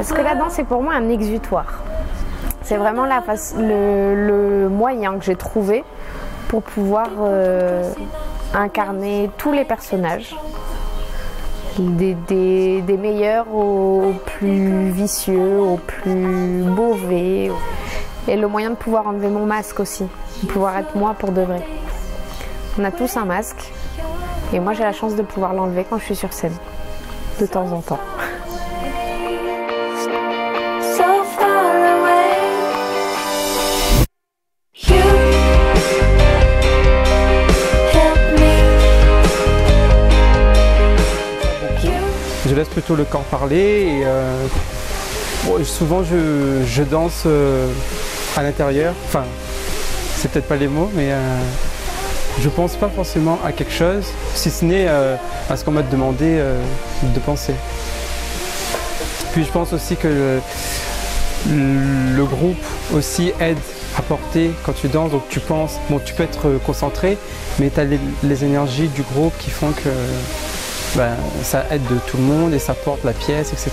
Parce que la danse est pour moi un exutoire. C'est vraiment le moyen que j'ai trouvé pour pouvoir incarner tous les personnages, des meilleurs aux plus vicieux, aux plus mauvais, et le moyen de pouvoir enlever mon masque aussi, de pouvoir être moi pour de vrai. On a tous un masque, et moi j'ai la chance de pouvoir l'enlever quand je suis sur scène, de temps en temps. Je laisse plutôt le corps parler et bon, souvent je danse à l'intérieur, enfin c'est peut-être pas les mots, mais je pense pas forcément à quelque chose, si ce n'est à ce qu'on m'a demandé de penser. Puis je pense aussi que le groupe aussi aide à porter quand tu danses, donc tu penses, bon tu peux être concentré, mais tu as les énergies du groupe qui font que ça aide de tout le monde et ça porte la pièce, etc.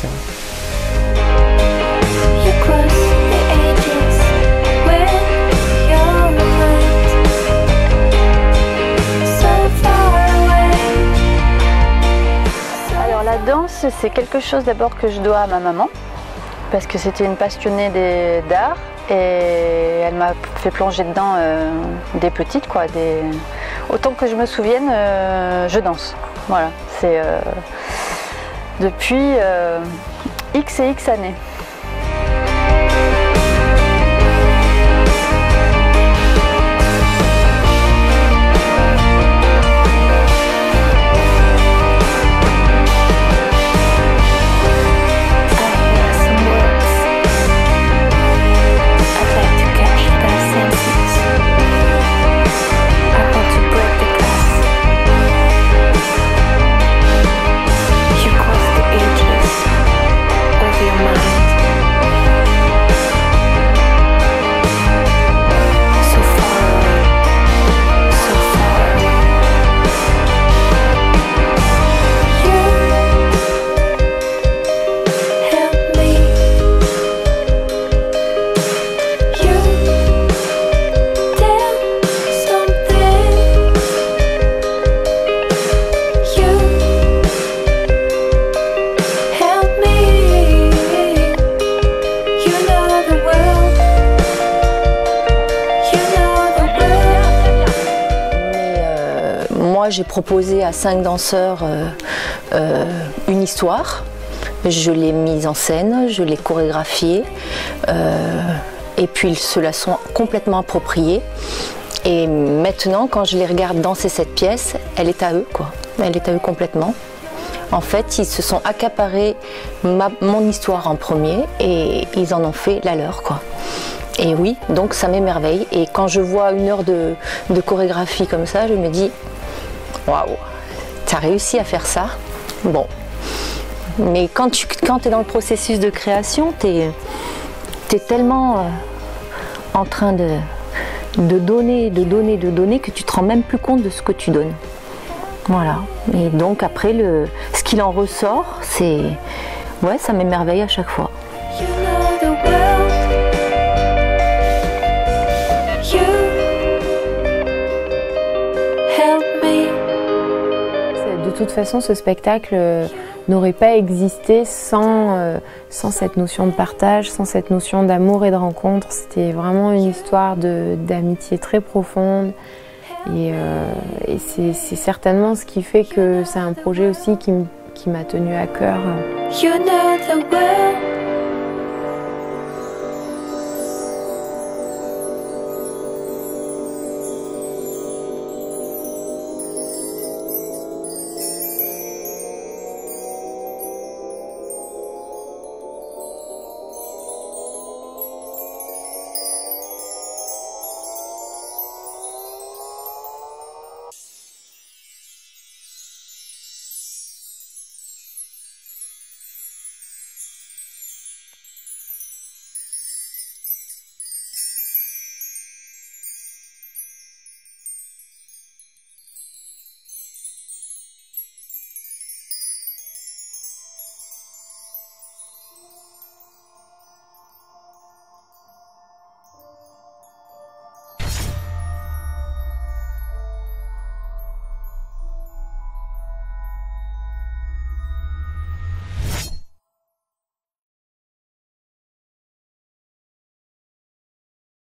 Alors la danse, c'est quelque chose d'abord que je dois à ma maman, parce que c'était une passionnée d'art et elle m'a fait plonger dedans des petites, quoi. Autant que je me souvienne, je danse. Voilà, c'est depuis X et X années. J'ai proposé à 5 danseurs une histoire, je l'ai mise en scène, je l'ai chorégraphiée et puis ils se la sont complètement appropriée. Et maintenant, quand je les regarde danser cette pièce, elle est à eux, quoi. Elle est à eux complètement. En fait, ils se sont accaparés mon histoire en premier et ils en ont fait la leur, quoi. Et oui, donc ça m'émerveille. Et quand je vois 1 heure de chorégraphie comme ça, je me dis waouh, t'as réussi à faire ça. Bon, mais quand tu es dans le processus de création, t'es tellement en train de donner que tu te rends même plus compte de ce que tu donnes. Voilà. Et donc après, ce qu'il en ressort, c'est ouais, ça m'émerveille à chaque fois. De toute façon, ce spectacle n'aurait pas existé sans cette notion de partage, sans cette notion d'amour et de rencontre. C'était vraiment une histoire d'amitié très profonde. Et c'est certainement ce qui fait que c'est un projet aussi qui m'a tenu à cœur. You know the world.